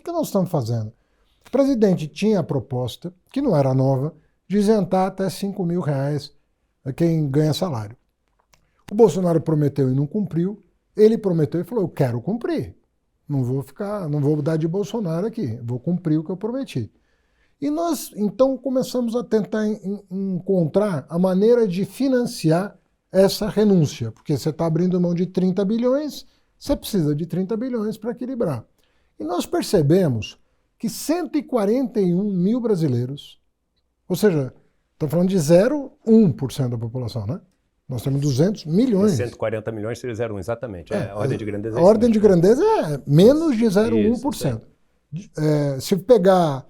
que nós estamos fazendo? O presidente tinha a proposta, que não era nova, de isentar até R$5.000 a quem ganha salário. O Bolsonaro prometeu e não cumpriu. Ele prometeu e falou, eu quero cumprir. Não vou dar de Bolsonaro aqui, vou cumprir o que eu prometi. E nós, então, começamos a tentar encontrar a maneira de financiar essa renúncia, porque você está abrindo mão de 30 bilhões, você precisa de 30 bilhões para equilibrar. E nós percebemos que 141 mil brasileiros, ou seja, estamos falando de 0,1% da população, né? Nós temos 200 milhões. 140 milhões seria 0,1, exatamente. A ordem de grandeza é a ordem de grandeza é menos de 0,1%. Se pegar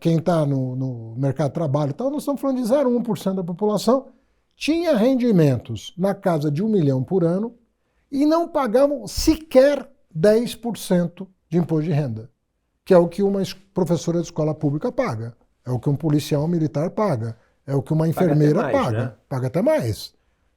quem está no mercado de trabalho e tal, nós estamos falando de 0,1% da população, tinha rendimentos na casa de 1 milhão por ano e não pagavam sequer 10% de imposto de renda, que é o que uma professora de escola pública paga, é o que um policial militar paga, é o que uma enfermeira paga. Né? Paga até mais.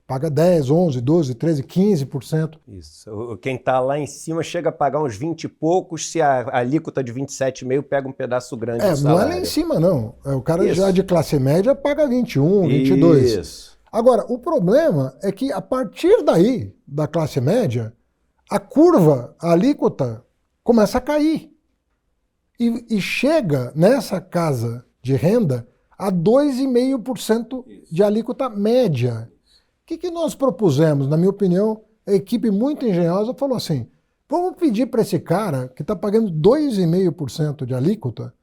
Paga 10, 11, 12, 13, 15%. Isso. Quem está lá em cima chega a pagar uns 20 e poucos, se a alíquota de 27,5 pega um pedaço grande do salário. Não é lá em cima, não. O cara já de classe média paga 21, 22. Isso. Agora, o problema é que a partir daí, da classe média, a curva, a alíquota, começa a cair. E chega nessa casa de renda a 2,5% de alíquota média. O que nós propusemos? Na minha opinião, a equipe muito engenhosa falou assim, vamos pedir para esse cara que está pagando 2,5% de alíquota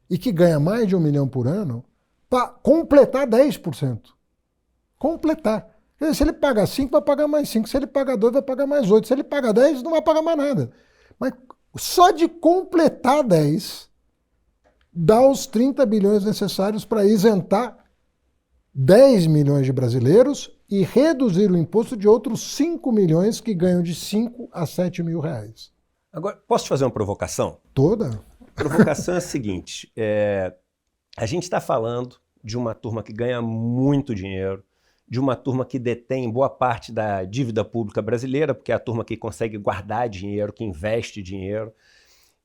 e que ganha mais de 1 milhão por ano, para completar 10%. Completar. Quer dizer, se ele paga 5, vai pagar mais 5. Se ele paga 2, vai pagar mais 8. Se ele paga 10, não vai pagar mais nada. Mas só de completar 10, dá os 30 bilhões necessários para isentar 10 milhões de brasileiros e reduzir o imposto de outros 5 milhões que ganham de 5 a 7 mil reais. Agora, posso te fazer uma provocação? Toda? A provocação é a seguinte, a gente está falando de uma turma que ganha muito dinheiro, de uma turma que detém boa parte da dívida pública brasileira, porque é a turma que consegue guardar dinheiro, que investe dinheiro,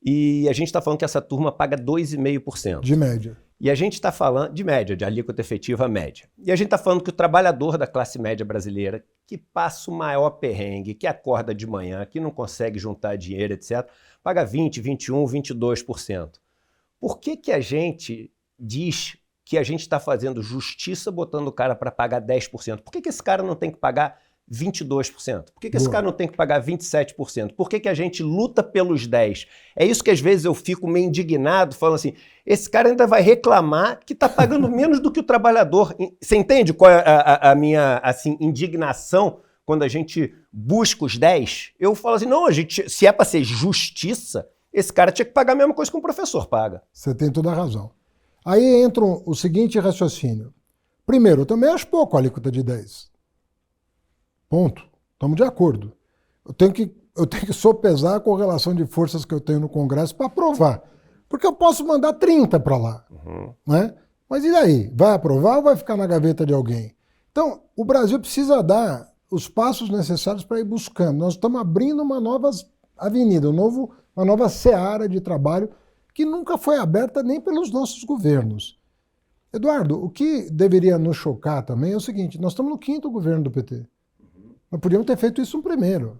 e a gente está falando que essa turma paga 2,5%. De média. E a gente está falando de média, de alíquota efetiva média. E a gente está falando que o trabalhador da classe média brasileira, que passa o maior perrengue, que acorda de manhã, que não consegue juntar dinheiro, etc., paga 20%, 21%, 22%. Por que a gente diz que a gente está fazendo justiça botando o cara para pagar 10%? Por que esse cara não tem que pagar 22%? Por que esse cara não tem que pagar 27%? Por que a gente luta pelos 10%? É isso que às vezes eu fico meio indignado, falando assim, esse cara ainda vai reclamar que está pagando menos do que o trabalhador. Você entende qual é a minha assim, indignação quando a gente busca os 10%? Eu falo assim, não, se é para ser justiça, esse cara tinha que pagar a mesma coisa que um professor paga. Você tem toda a razão. Aí entra o seguinte raciocínio. Primeiro, eu também acho pouco a alíquota de 10%. Ponto. Estamos de acordo. Eu tenho que sopesar a correlação de forças que eu tenho no Congresso para aprovar. Porque eu posso mandar 30 para lá. Né? Mas e daí? Vai aprovar ou vai ficar na gaveta de alguém? Então, o Brasil precisa dar os passos necessários para ir buscando. Nós estamos abrindo uma nova avenida, uma nova seara de trabalho que nunca foi aberta nem pelos nossos governos. Eduardo, o que deveria nos chocar também é o seguinte, nós estamos no 5º governo do PT. Nós podíamos ter feito isso no primeiro.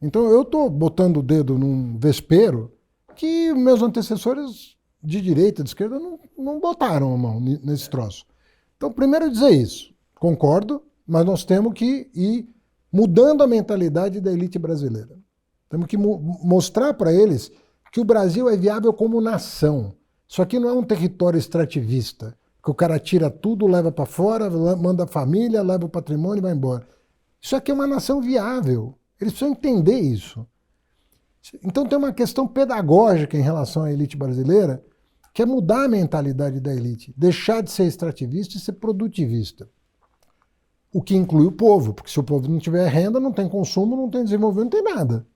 Então eu estou botando o dedo num vespeiro que meus antecessores de direita, de esquerda, não botaram a mão nesse troço. Então, primeiro dizer isso. Concordo, mas nós temos que ir mudando a mentalidade da elite brasileira. Temos que mostrar para eles que o Brasil é viável como nação. Isso aqui não é um território extrativista, que o cara tira tudo, leva para fora, manda a família, leva o patrimônio e vai embora. Isso aqui é uma nação viável. Eles precisam entender isso. Então tem uma questão pedagógica em relação à elite brasileira, que é mudar a mentalidade da elite, deixar de ser extrativista e ser produtivista. O que inclui o povo, porque se o povo não tiver renda, não tem consumo, não tem desenvolvimento, não tem nada.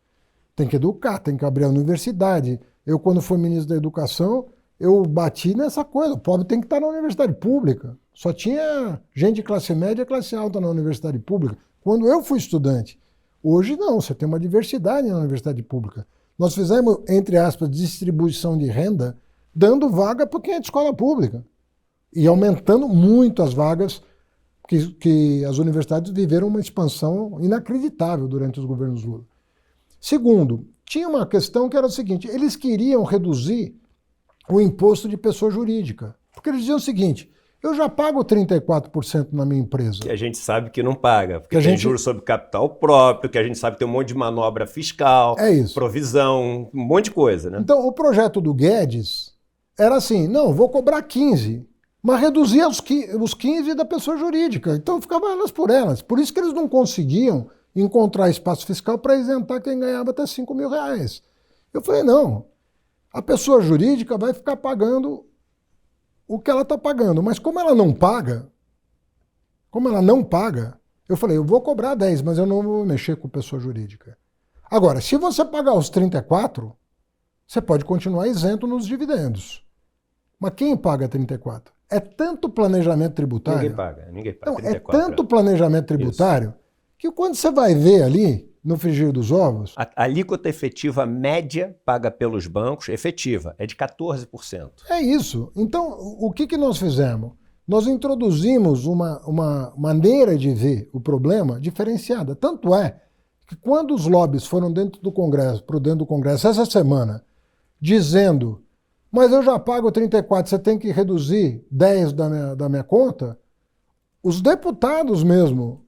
Tem que educar, tem que abrir a universidade. Eu, quando fui ministro da Educação, eu bati nessa coisa. O pobre tem que estar na universidade pública. Só tinha gente de classe média e classe alta na universidade pública. Quando eu fui estudante. Hoje não, você tem uma diversidade na universidade pública. Nós fizemos, entre aspas, distribuição de renda, dando vaga para quem é de escola pública. E aumentando muito as vagas, que as universidades viveram uma expansão inacreditável durante os governos Lula. Segundo, tinha uma questão que era o seguinte, eles queriam reduzir o imposto de pessoa jurídica. Porque eles diziam o seguinte, eu já pago 34% na minha empresa. Que a gente sabe que não paga, porque Que a tem gente- juros sobre capital próprio, que a gente sabe que tem um monte de manobra fiscal, É isso. provisão, um monte de coisa, né? Então, o projeto do Guedes era assim, não, vou cobrar 15, mas reduzia os 15 da pessoa jurídica. Então, ficava elas por elas. Por isso que eles não conseguiam encontrar espaço fiscal para isentar quem ganhava até 5 mil reais. Eu falei, não, a pessoa jurídica vai ficar pagando o que ela está pagando, mas como ela não paga, eu falei, eu vou cobrar 10, mas eu não vou mexer com pessoa jurídica. Agora, se você pagar os 34, você pode continuar isento nos dividendos. Mas quem paga 34? É tanto planejamento tributário. Ninguém paga. Não, 34, é tanto planejamento tributário que quando você vai ver ali, no frigir dos ovos, A alíquota efetiva média paga pelos bancos, efetiva, é de 14%. é isso. Então, o que nós fizemos? Nós introduzimos uma maneira de ver o problema diferenciada. Tanto é que quando os lobbies foram dentro do Congresso essa semana, dizendo, mas eu já pago 34, você tem que reduzir 10 da minha conta, os deputados mesmo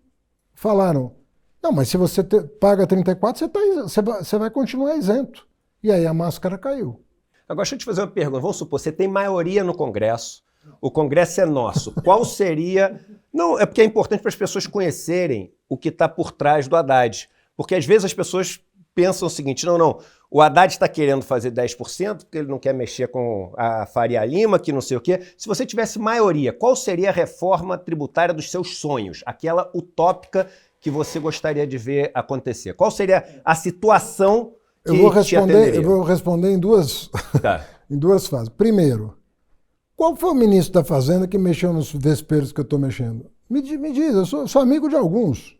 falaram, não, mas se você paga 34, você vai continuar isento. E aí a máscara caiu. Agora, deixa eu te fazer uma pergunta. Vamos supor, você tem maioria no Congresso, o Congresso é nosso. Qual seria... Não, é porque é importante para as pessoas conhecerem o que está por trás do Haddad. Porque às vezes as pessoas pensam o seguinte, não, o Haddad está querendo fazer 10% porque ele não quer mexer com a Faria Lima, que não sei o quê. Se você tivesse maioria, qual seria a reforma tributária dos seus sonhos? Aquela utópica que você gostaria de ver acontecer? Qual seria a situação que te atenderia? Eu vou responder em duas, Tá. em duas fases. Primeiro, qual foi o ministro da Fazenda que mexeu nos vesperos que eu estou mexendo? Me diz, eu sou amigo de alguns.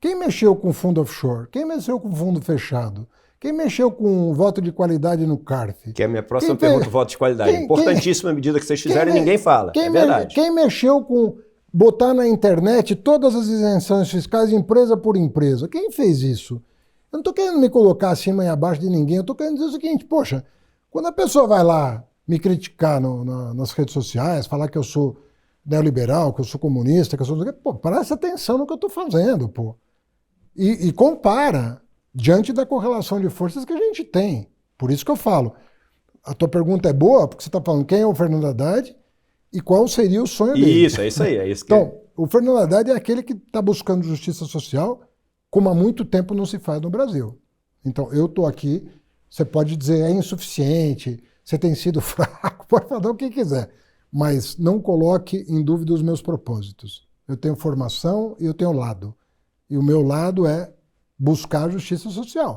Quem mexeu com fundo offshore? Quem mexeu com fundo fechado? Quem mexeu com voto de qualidade no CARF? Que é a minha próxima pergunta, voto de qualidade. Importantíssima medida que vocês fizeram e ninguém fala. É verdade. Quem mexeu com botar na internet todas as isenções fiscais empresa por empresa? Quem fez isso? Eu não estou querendo me colocar acima e abaixo de ninguém, eu estou querendo dizer o seguinte, poxa, quando a pessoa vai lá me criticar nas redes sociais, falar que eu sou neoliberal, que eu sou comunista, que eu sou... Pô, presta atenção no que eu estou fazendo, pô. E compara diante da correlação de forças que a gente tem. Por isso que eu falo, a tua pergunta é boa, porque você está falando quem é o Fernando Haddad e qual seria o sonho dele. Isso, é isso aí. É isso que... Então, o Fernando Haddad é aquele que está buscando justiça social, como há muito tempo não se faz no Brasil. Então, eu estou aqui, você pode dizer é insuficiente, você tem sido fraco, pode falar o que quiser, mas não coloque em dúvida os meus propósitos. Eu tenho formação e eu tenho lado. E o meu lado é buscar a justiça social.